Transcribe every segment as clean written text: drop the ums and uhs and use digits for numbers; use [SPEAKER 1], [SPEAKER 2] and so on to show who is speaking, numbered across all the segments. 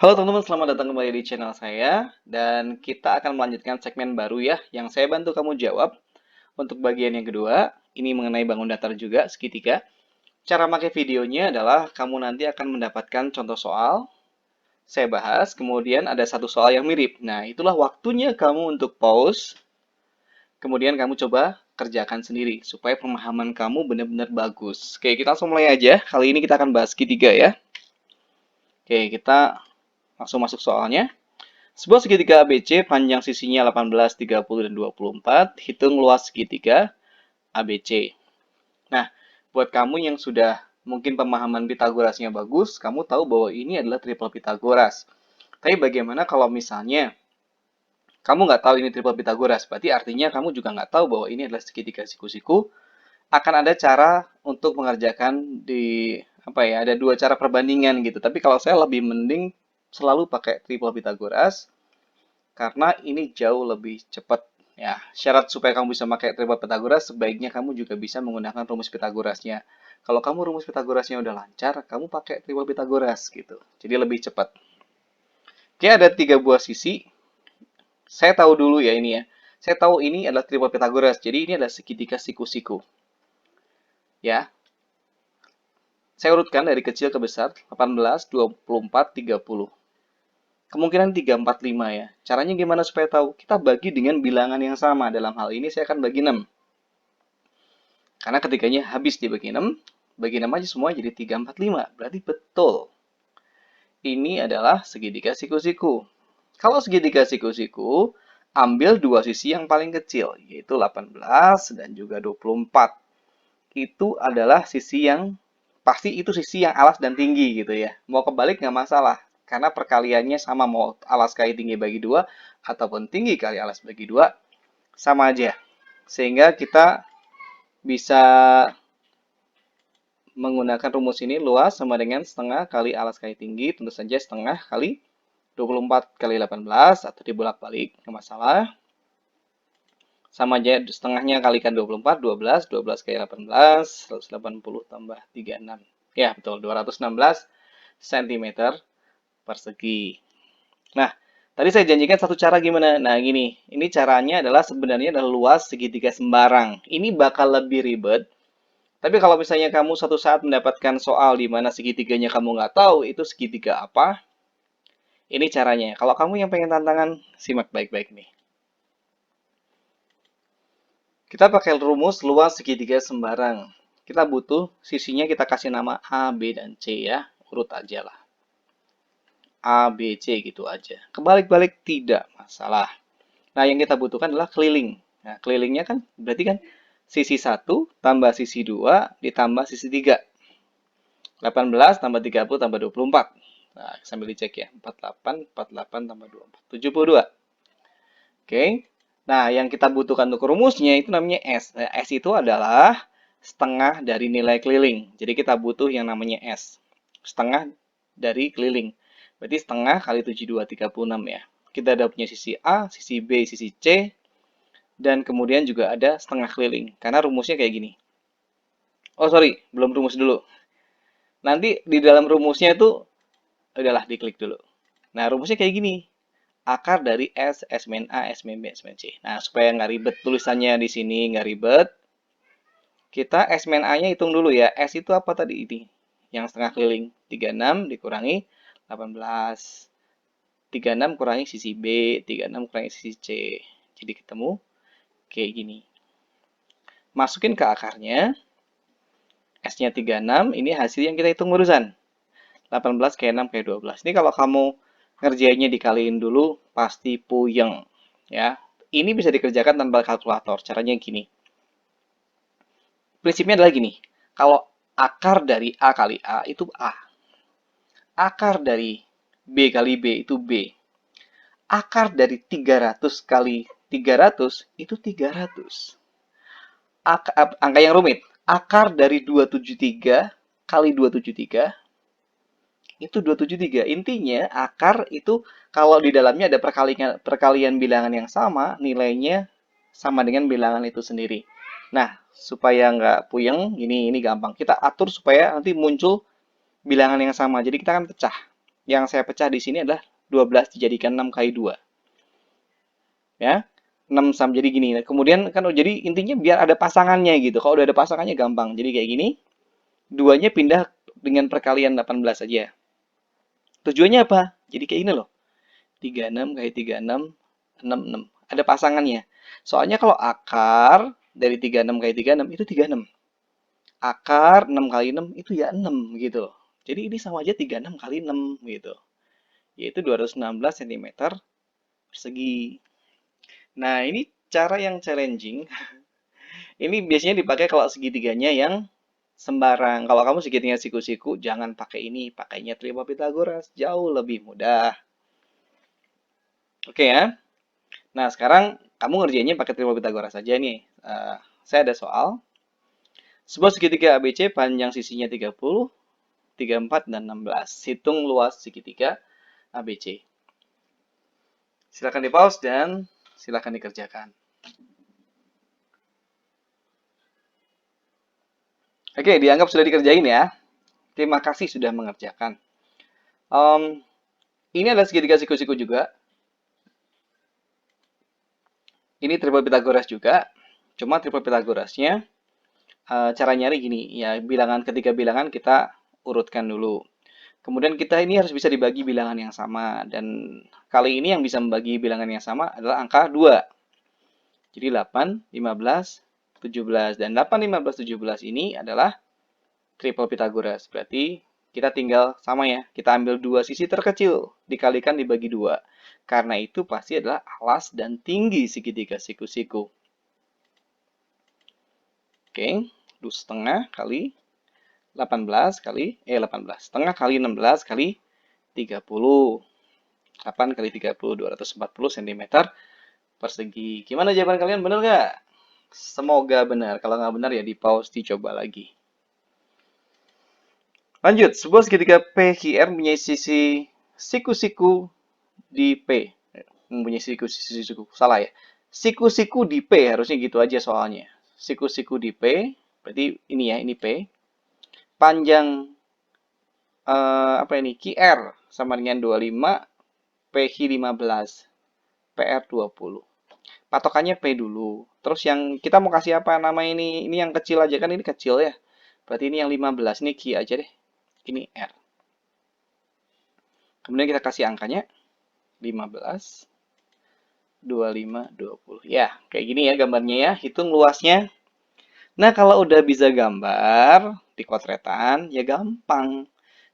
[SPEAKER 1] Halo teman-teman, selamat datang kembali di channel saya. Dan kita akan melanjutkan segmen baru ya, yang saya bantu kamu jawab. Untuk bagian yang kedua, ini mengenai bangun datar juga, segitiga. Cara pakai videonya adalah kamu nanti akan mendapatkan contoh soal, saya bahas, kemudian ada satu soal yang mirip. Nah, itulah waktunya kamu untuk pause, kemudian kamu coba kerjakan sendiri, supaya pemahaman kamu benar-benar bagus. Oke, kita langsung mulai aja. Kali ini kita akan bahas segitiga ya. Oke, kita langsung masuk soalnya. Sebuah segitiga ABC panjang sisinya 18, 30, dan 24. Hitung luas segitiga ABC. Nah, buat kamu yang sudah mungkin pemahaman Pitagorasnya bagus, kamu tahu bahwa ini adalah triple Pitagoras. Tapi bagaimana kalau misalnya kamu nggak tahu ini triple Pitagoras? Berarti artinya kamu juga nggak tahu bahwa ini adalah segitiga siku-siku. Akan ada cara untuk mengerjakan di apa ya? Ada dua cara perbandingan gitu. Tapi kalau saya lebih mending selalu pakai triple Pitagoras karena ini jauh lebih cepat. Ya, syarat supaya kamu bisa pakai triple Pitagoras, sebaiknya kamu juga bisa menggunakan rumus Pitagorasnya. Kalau kamu rumus Pitagorasnya udah lancar, kamu pakai triple Pitagoras gitu. Jadi lebih cepat. Oke, ada tiga buah sisi. Saya tahu dulu ya ini ya. Saya tahu ini adalah triple Pitagoras. Jadi ini adalah segitiga siku-siku. Ya, saya urutkan dari kecil ke besar, 18, 24, 30. Kemungkinan 3, 4, 5 ya. Caranya gimana supaya tahu? Kita bagi dengan bilangan yang sama. Dalam hal ini saya akan bagi 6. Karena ketiganya habis dibagi 6, bagi 6 aja semua jadi 3, 4, 5. Berarti betul. Ini adalah segitiga siku-siku. Kalau segitiga siku-siku, ambil dua sisi yang paling kecil, yaitu 18 dan juga 24. Itu adalah sisi yang, pasti itu sisi yang alas dan tinggi gitu ya. Mau kebalik nggak masalah, karena perkaliannya sama, mau alas kali tinggi bagi 2, ataupun tinggi kali alas bagi 2, sama aja. Sehingga kita bisa menggunakan rumus ini, luas sama dengan setengah kali alas kali tinggi, tentu saja setengah kali 24 kali 18, atau dibolak-balik, nggak masalah. Sama aja, setengahnya kalikan 24, 12, 12 kali 18, 180 tambah 36. Ya, betul, 216 cm persegi. Nah, tadi saya janjikan satu cara gimana? Nah, gini, ini caranya adalah sebenarnya adalah luas segitiga sembarang. Ini bakal lebih ribet. Tapi kalau misalnya kamu suatu saat mendapatkan soal di mana segitiganya kamu nggak tahu itu segitiga apa, ini caranya. Kalau kamu yang pengen tantangan, simak baik-baik nih. Kita pakai rumus luas segitiga sembarang. Kita butuh sisinya kita kasih nama A, B, dan C ya. Urut aja lah. A, B, C gitu aja. Kebalik-balik tidak masalah. Nah, yang kita butuhkan adalah keliling. Nah, kelilingnya kan berarti kan sisi 1 tambah sisi 2 ditambah sisi 3. 18 tambah 30 tambah 24. Nah, sambil dicek ya. 48, 48 tambah 24. 72. Oke. Nah, yang kita butuhkan untuk rumusnya itu namanya S. Nah, S itu adalah setengah dari nilai keliling. Jadi kita butuh yang namanya S. Setengah dari keliling. Berarti setengah kali 72, 36 ya. Kita ada punya sisi A, sisi B, sisi C. Dan kemudian juga ada setengah keliling. Karena rumusnya kayak gini. Oh, sorry. Belum rumus dulu. Nanti di dalam rumusnya itu, udahlah diklik dulu. Nah, rumusnya kayak gini. Akar dari S, S min A, S min B, S min C. Nah, supaya nggak ribet tulisannya di sini, nggak ribet, kita S min A-nya hitung dulu ya. S itu apa tadi ini? Yang setengah keliling. 36 dikurangi 18. 36 kurangi sisi B, 36 kurangi sisi C. Jadi ketemu kayak gini. Masukin ke akarnya. S-nya 36, ini hasil yang kita hitung barusan. 18 kali 6 kali 12. Ini kalau kamu ngerjainnya dikaliin dulu, pasti puyeng. Ya, ini bisa dikerjakan tanpa kalkulator. Caranya gini. Prinsipnya adalah gini. Kalau akar dari A kali A itu A. Akar dari B kali B itu B. Akar dari 300 kali 300 itu 300. Angka yang rumit. Akar dari 273 kali 273 itu 273. Intinya akar itu kalau di dalamnya ada perkalian bilangan yang sama, nilainya sama dengan bilangan itu sendiri. Nah, supaya nggak puyeng, ini gampang. Kita atur supaya nanti muncul bilangan yang sama. Jadi kita akan pecah. yang saya pecah di sini adalah 12 dijadikan 6 kali 2. Ya. 6 sama jadi gini. Kemudian kan jadi intinya biar ada pasangannya gitu. Kalau udah ada pasangannya gampang. Jadi kayak gini. Duanya pindah dengan perkalian 18 aja. Tujuannya apa? Jadi kayak gini loh. 36 kali 36, 66. Ada pasangannya. Soalnya kalau akar dari 36 kali 36 itu 36. Akar 6 kali 6 itu ya 6 gitu loh. Jadi ini sama aja 36 kali 6 gitu. Yaitu 216 cm persegi. Nah, ini cara yang challenging. Ini biasanya dipakai kalau segitiganya yang sembarang. Kalau kamu segitiganya siku-siku, jangan pakai ini. Pakainya triple Pythagoras. Jauh lebih mudah. Oke ya. Nah, sekarang kamu ngerjainnya pakai triple Pythagoras saja nih. Saya ada soal. Sebuah segitiga ABC panjang sisinya 30, 34, dan 16. Hitung luas segitiga ABC. Silakan di pause dan silakan dikerjakan. Oke, dianggap sudah dikerjain ya. Terima kasih sudah mengerjakan. Ini adalah segitiga siku-siku juga. Ini triple Pythagoras juga. Cuma triple Pythagorasnya cara nyari gini. Ya, bilangan ketiga bilangan kita urutkan dulu. Kemudian kita ini harus bisa dibagi bilangan yang sama. Dan kali ini yang bisa membagi bilangan yang sama adalah angka 2. Jadi 8, 15, 17. Dan 8, 15, 17 ini adalah triple Pythagoras. Berarti kita tinggal sama ya. Kita ambil dua sisi terkecil. Dikalikan dibagi 2. Karena itu pasti adalah alas dan tinggi segitiga siku-siku. Oke. 2 setengah kali 18 kali 18. Setengah kali 16 kali 30. 8 kali 30, 240 cm persegi. Gimana jawaban kalian? Benar nggak? Semoga benar. Kalau nggak benar ya di pause, dicoba lagi. Lanjut, sebuah segitiga PQR mempunyai sisi siku-siku di P. Mempunyai siku-siku, salah ya. Siku-siku di P, harusnya gitu aja soalnya. Siku-siku di P, berarti ini ya, ini P. Panjang apa ini? QR sama dengan 25, PQ 15, PR 20. Patokannya P dulu. Terus yang kita mau kasih apa nama ini? Ini yang kecil aja kan, ini kecil ya. Berarti ini yang 15, ini Q aja deh. Ini R. Kemudian kita kasih angkanya 15, 25, 20. Ya, kayak gini ya gambarnya ya. Hitung luasnya. Nah, kalau udah bisa gambar di kotretan, ya gampang.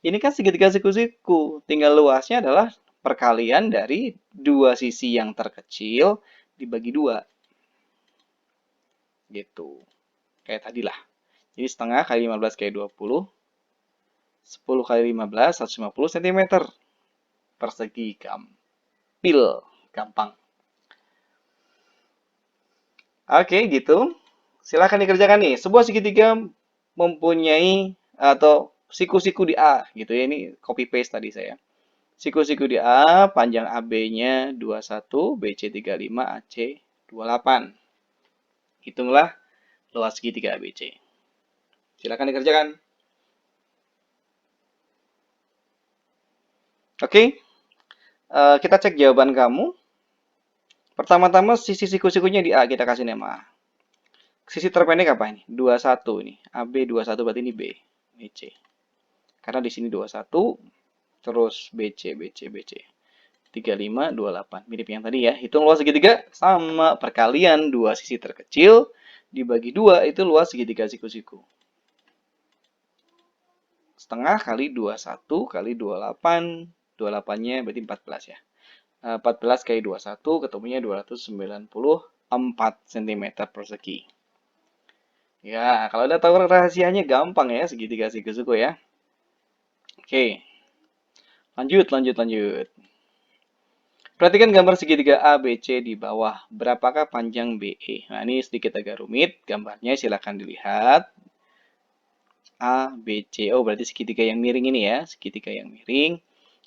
[SPEAKER 1] Ini kan segitiga siku-siku. Tinggal luasnya adalah perkalian dari dua sisi yang terkecil dibagi 2. Gitu. Kayak tadi lah. Jadi setengah kali 15 kali 20. 10 kali 15, 150 cm persegi. Gampil. Gampang. Oke, gitu. Silahkan dikerjakan nih. Sebuah segitiga mempunyai atau siku-siku di A gitu ya. Ini copy paste tadi saya. Siku-siku di A, panjang AB-nya 21, BC 35, AC 28. Hitunglah luas segitiga ABC. Silakan dikerjakan. Oke, kita cek jawaban kamu. Pertama-tama sisi siku-sikunya di A kita kasih nama A. Sisi terpendek apa ini? 21 ini. AB 21 berarti ini B. Ini C. Karena di sini 21, terus BC, BC, BC. 35, 28. Mirip yang tadi ya. Hitung luas segitiga sama perkalian dua sisi terkecil dibagi 2 itu luas segitiga siku-siku. Setengah kali 21 kali 28. 28-nya berarti 14 ya. 14 kali 21 ketemunya 294 cm persegi. Ya, kalau udah tahu rahasianya gampang ya segitiga siku-siku ya. Oke. Lanjut. Perhatikan gambar segitiga ABC di bawah. Berapakah panjang BE? Nah, ini sedikit agak rumit. Gambarnya silahkan dilihat. ABC. Oh, berarti segitiga yang miring ini ya. Segitiga yang miring.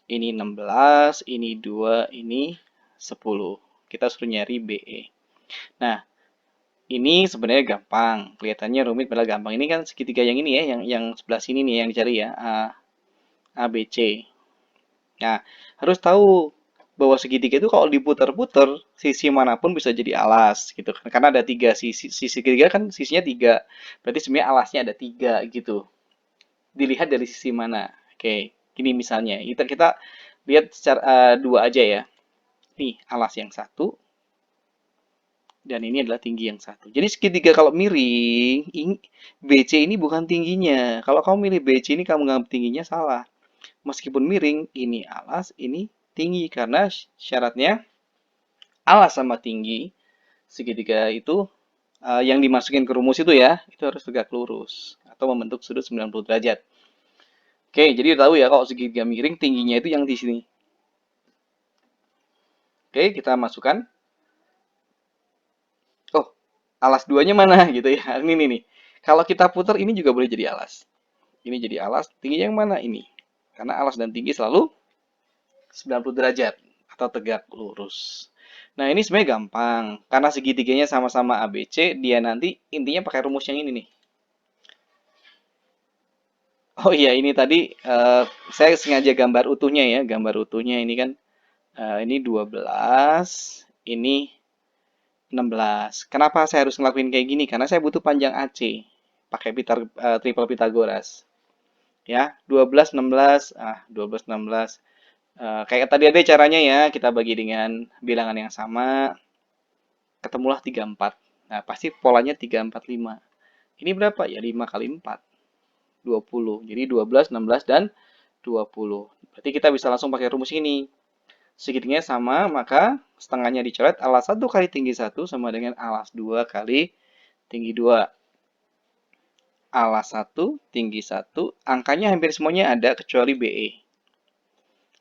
[SPEAKER 1] Ini 16, ini 2, ini 10. Kita suruh nyari BE. Nah, ini sebenarnya gampang. Kelihatannya rumit padahal gampang. Ini kan segitiga yang ini ya, yang sebelah sini nih yang dicari ya. ABC. Nah, harus tahu bahwa segitiga itu kalau diputar-putar, sisi manapun bisa jadi alas gitu kan. Karena ada tiga sisi, sisi segitiga kan sisinya tiga. Berarti sebenarnya alasnya ada tiga gitu. Dilihat dari sisi mana. Oke, gini misalnya. Kita lihat secara dua aja ya. Nih, alas yang satu dan ini adalah tinggi yang satu. Jadi segitiga kalau miring, BC ini bukan tingginya. Kalau kamu milih BC ini kamu nganggap tingginya salah. Meskipun miring, ini alas, ini tinggi karena syaratnya alas sama tinggi segitiga itu yang dimasukin ke rumus itu ya, itu harus tegak lurus atau membentuk sudut 90 derajat. Oke, jadi tahu ya kalau segitiga miring tingginya itu yang di sini. Oke, kita masukkan. Oh, alas duanya mana gitu ya. Ini nih. Kalau kita putar ini juga boleh jadi alas. Ini jadi alas, tingginya yang mana ini? Karena alas dan tinggi selalu 90 derajat atau tegak lurus. Nah, ini sebenarnya gampang. Karena segitiganya sama-sama ABC, dia nanti intinya pakai rumus yang ini nih. Oh iya, ini tadi saya sengaja gambar utuhnya ya. Gambar utuhnya ini kan, ini 12, ini 16. Kenapa saya harus ngelakuin kayak gini? Karena saya butuh panjang AC. Pakai triple Pythagoras. Ya, 12, 16, 12, 16. Kayak tadi ada caranya ya, kita bagi dengan bilangan yang sama, ketemulah 34. Nah, pasti polanya 3, 4, 5. Ini berapa? Ya 5 kali 4, 20. Jadi 12, 16, dan 20. Berarti kita bisa langsung pakai rumus ini. Segitiganya sama, maka setengahnya dicoret, alas 1 kali tinggi 1 sama dengan alas 2 kali tinggi 2. Alas 1, tinggi 1, angkanya hampir semuanya ada kecuali BE.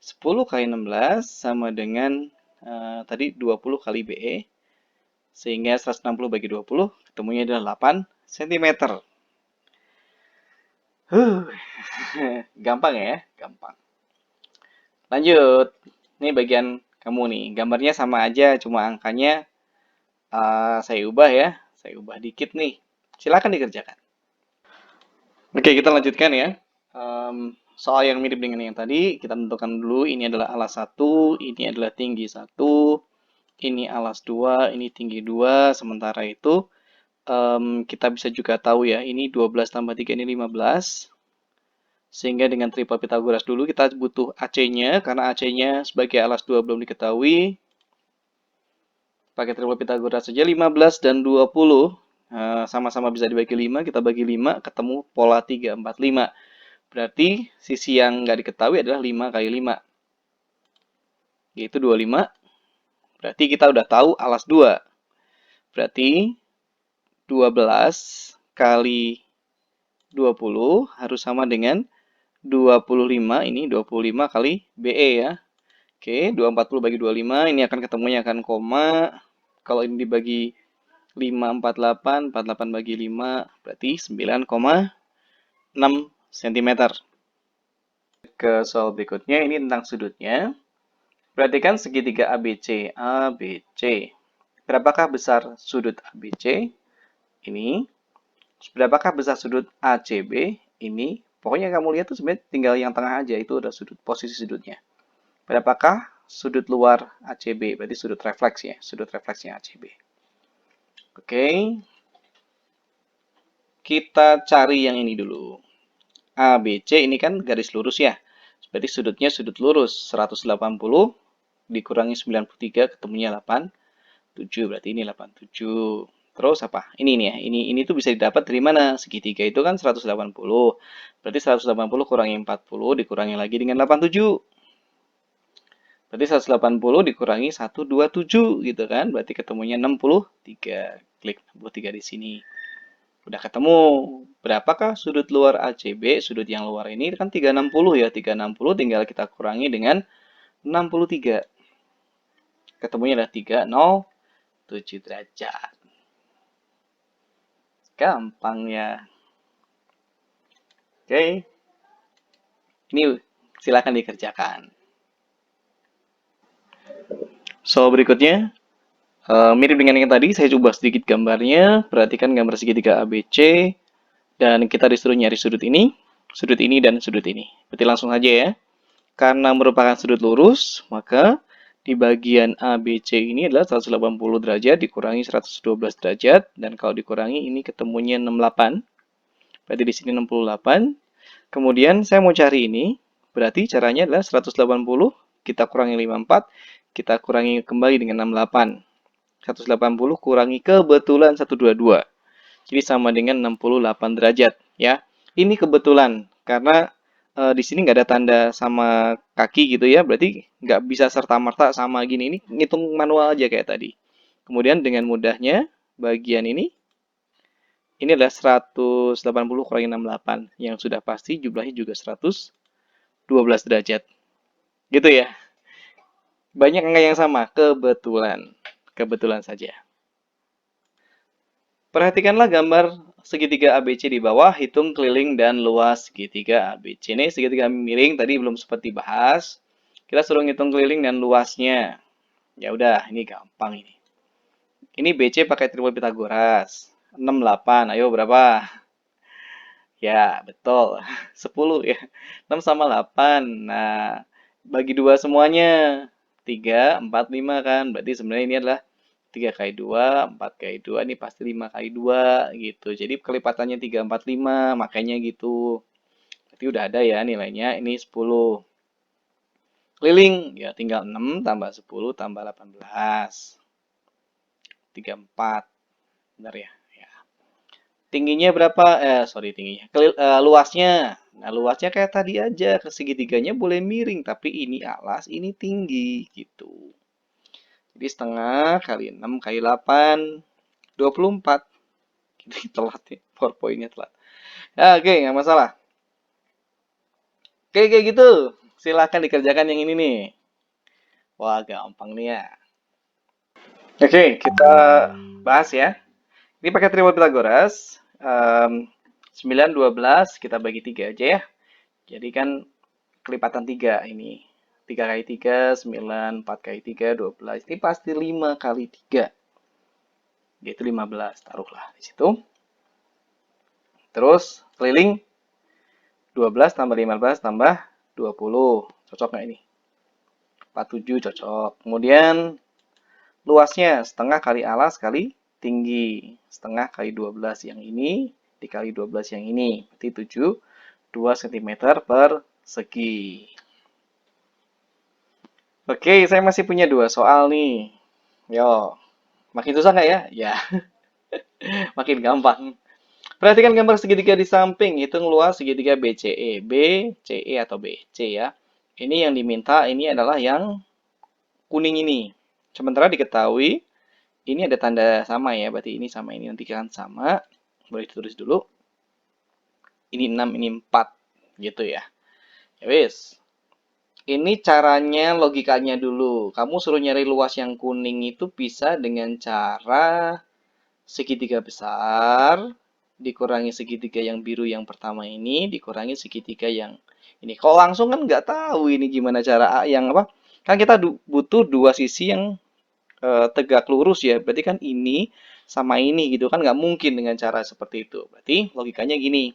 [SPEAKER 1] 10 kali 16 sama dengan tadi 20 kali BE. Sehingga 160 bagi 20, ketemunya adalah 8 cm. Gampang ya, gampang. Lanjut. Ini bagian kamu nih. Gambarnya sama aja, cuma angkanya saya ubah ya. Saya ubah dikit nih. Silakan dikerjakan. Oke, kita lanjutkan ya. Soal yang mirip dengan yang tadi, kita tentukan dulu. Ini adalah alas 1, ini adalah tinggi 1, ini alas 2, ini tinggi 2. Sementara itu, kita bisa juga tahu ya, ini 12 tambah 3, ini 15. Sehingga dengan triple Pythagoras dulu, kita butuh AC-nya. Karena AC-nya sebagai alas 2 belum diketahui. Pakai triple Pythagoras saja, 15 dan 20. Sama-sama bisa dibagi 5, kita bagi 5, ketemu pola 3, 4, 5. Berarti sisi yang nggak diketahui adalah 5 kali 5. Yaitu 25. Berarti kita udah tahu alas 2. Berarti 12 kali 20 harus sama dengan 25. Ini 25 kali BE ya. Oke, 240 bagi 25. Ini akan ketemunya akan koma. Kalau ini dibagi 5, 48. 48 bagi 5. Berarti 9,6 cm. Ke soal berikutnya, ini tentang sudutnya. Perhatikan segitiga ABC. ABC. Berapakah besar sudut ABC? Ini. Berapakah besar sudut ACB? Ini. Pokoknya kamu lihat tuh sebenarnya tinggal yang tengah aja. Itu udah sudut, posisi sudutnya. Berapakah sudut luar ACB? Berarti sudut refleks ya. Sudut refleksnya ACB. Oke. Kita cari yang ini dulu. ABC ini kan garis lurus ya. Berarti sudutnya sudut lurus. 180 dikurangi 93 ketemunya 87. Berarti ini 87. Terus apa? Ini nih ya. Ini tuh bisa didapat dari mana? Segitiga itu kan 180. Berarti 180 kurangi 40 dikurangi lagi dengan 87. Berarti 180 dikurangi 127 gitu kan. Berarti ketemunya 63. Klik 63 di sini. Udah ketemu. Berapakah sudut luar ACB? Sudut yang luar ini kan 360 ya. 360 tinggal kita kurangi dengan 63. Ketemunya adalah 307 derajat. Gampang ya. Oke. Ini silakan dikerjakan. Soal berikutnya, mirip dengan yang tadi, saya coba sedikit gambarnya. Perhatikan gambar segitiga ABC. Dan kita disuruh nyari sudut ini, dan sudut ini. Berarti langsung aja ya. Karena merupakan sudut lurus, maka di bagian ABC ini adalah 180 derajat dikurangi 112 derajat. Dan kalau dikurangi ini ketemunya 68. Berarti di sini 68. Kemudian saya mau cari ini. Berarti caranya adalah 180 kita kurangi 54. Kita kurangi kembali dengan 68. 180 kurangi kebetulan 122. Jadi sama dengan 68 derajat. Ya, ini kebetulan. Karena di sini nggak ada tanda sama kaki gitu ya, berarti nggak bisa serta-merta sama gini. Ini ngitung manual aja kayak tadi. Kemudian dengan mudahnya bagian ini adalah 180 kurangi 68. Yang sudah pasti jumlahnya juga 112 derajat. Gitu ya. Banyak angka yang sama, kebetulan. Kebetulan saja. Perhatikanlah gambar segitiga ABC di bawah, hitung keliling dan luas segitiga ABC. Ini segitiga miring tadi belum sempat dibahas. Kita suruh ngitung keliling dan luasnya. Ya udah, ini gampang ini. Ini BC pakai triple Pitagoras. 6, 8. Ayo berapa? Ya, betul. 10 ya. 6 sama 8. Nah, bagi dua semuanya. 3, 4, 5 kan. Berarti sebenarnya ini adalah 3 kali 2, 4 kali 2, ini pasti 5 kali 2 gitu. Jadi kelipatannya 3, 4, 5, makanya gitu. Berarti udah ada ya nilainya, ini 10. Keliling, ya tinggal 6 tambah 10 tambah 18. 34. Benar ya? Ya. Tingginya berapa? Tingginya. Luasnya. Nah, luasnya kayak tadi aja, ke segitiganya boleh miring, tapi ini alas, ini tinggi gitu. Jadi setengah kali 6 kali 8, 24. Telat ya, PowerPoint-nya telat. Ya, oke, nggak masalah. Oke, kayak gitu. Silahkan dikerjakan yang ini nih. Wah, gampang nih ya. Oke, kita bahas ya. Ini pakai triple Pythagoras. 9, 12, kita bagi 3 aja ya. Jadi kan kelipatan 3 ini. 3 kali 3, 9, 4 kali 3, 12. Ini pasti 5 kali 3. Yaitu 15, taruhlah di situ. Terus keliling 12 tambah 15 tambah 20. Cocok nggak ini? 47 cocok. Kemudian luasnya setengah kali alas kali tinggi. Setengah kali 12 yang ini dikali 12 yang ini. Berarti 2 cm per segi. Oke, saya masih punya 2 soal nih. Yo, makin susah nggak ya? Ya, makin gampang. Perhatikan gambar segitiga di samping. Hitung luas segitiga BCE. BCE atau BC ya. Ini yang diminta, ini adalah yang kuning ini. Sementara diketahui, ini ada tanda sama ya. Berarti ini sama ini nanti kan sama. Boleh ditulis dulu. Ini 6, ini 4. Gitu ya. Ya wis. Ini caranya, logikanya dulu. Kamu suruh nyari luas yang kuning itu bisa dengan cara segitiga besar dikurangi segitiga yang biru yang pertama ini dikurangi segitiga yang ini. Kalau langsung kan nggak tahu ini gimana cara yang apa? Kan kita butuh dua sisi yang tegak lurus ya. Berarti kan ini sama ini gitu kan nggak mungkin dengan cara seperti itu. Berarti logikanya gini.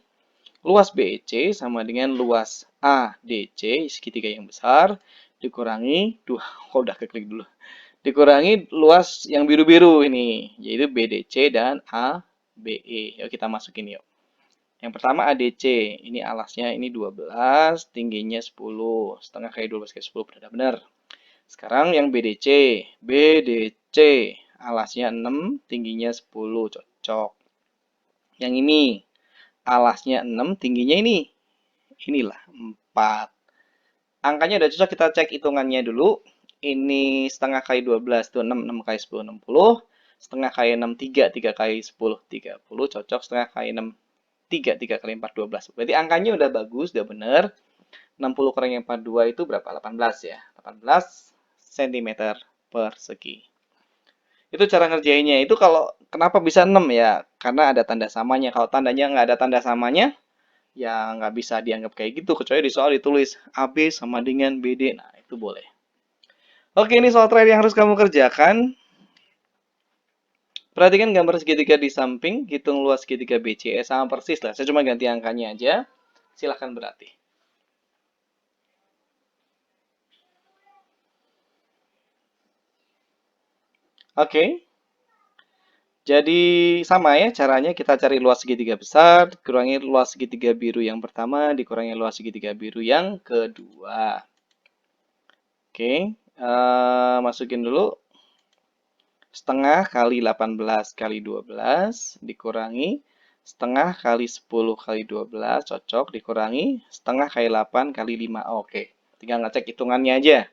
[SPEAKER 1] Luas BC sama dengan luas ADC segitiga yang besar dikurangi kok udah keklik dulu. Dikurangi luas yang biru-biru ini, yaitu BDC dan ABE. Yuk kita masukin yuk. Yang pertama ADC, ini alasnya ini 12, tingginya 10. Setengah kali 12 kali 10, benar-benar. Sekarang yang BDC. BDC, alasnya 6, tingginya 10, cocok. Yang ini, alasnya 6, tingginya ini. Inilah 4. Angkanya udah cocok, kita cek hitungannya dulu. Ini setengah kali 12 itu 6, 6 kali 10, 60. Setengah kali 6, 3, 3 kali 10, 30. Cocok, setengah kali 6, 3, 3 kali 4, 12. Berarti angkanya udah bagus, udah bener. 60 kurangi 42 itu berapa? 18 ya. 18 cm persegi. Itu cara ngerjainnya. Itu kalau kenapa bisa 6 ya? Karena ada tanda samanya. Kalau tandanya nggak ada tanda samanya, ya nggak bisa dianggap kayak gitu. Kecuali di soal ditulis AB sama dengan BD. Nah, itu boleh. Oke, ini soal terakhir yang harus kamu kerjakan. Perhatikan gambar segitiga di samping. Hitung luas segitiga BCE. Sama persis lah. Saya cuma ganti angkanya aja. Silahkan berarti. Oke. Jadi sama ya caranya, kita cari luas segitiga besar, kurangi luas segitiga biru yang pertama, dikurangi luas segitiga biru yang kedua. Oke, masukin dulu setengah kali 18 kali 12 dikurangi setengah kali 10 kali 12 cocok, dikurangi setengah kali 8 kali 5. Oke, tinggal ngecek hitungannya aja.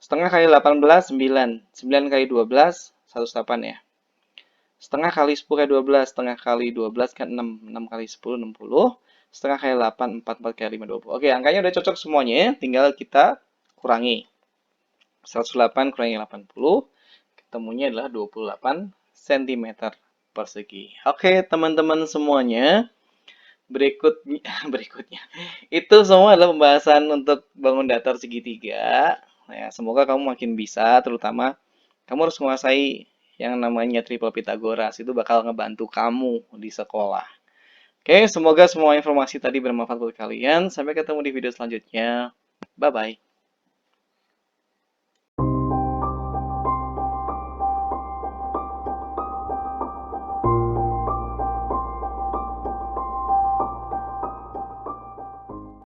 [SPEAKER 1] Setengah kali 18, 9. 9 kali 12, 108 ya. Setengah kali 10 kali 12, setengah kali 12 kan 6. 6 kali 10, 60. Setengah kali 8, 4. 4 kali 5, 20. Oke, angkanya udah cocok semuanya. Tinggal kita kurangi. 108 kurangi 80. Ketemunya adalah 28 cm persegi. Oke, teman-teman semuanya. Berikutnya, berikutnya. Itu semua adalah pembahasan untuk bangun datar segitiga. Ya, semoga kamu makin bisa, terutama kamu harus menguasai yang namanya triple Pythagoras. Itu bakal ngebantu kamu di sekolah. Oke, semoga semua informasi tadi bermanfaat buat kalian. Sampai ketemu di video selanjutnya. Bye-bye.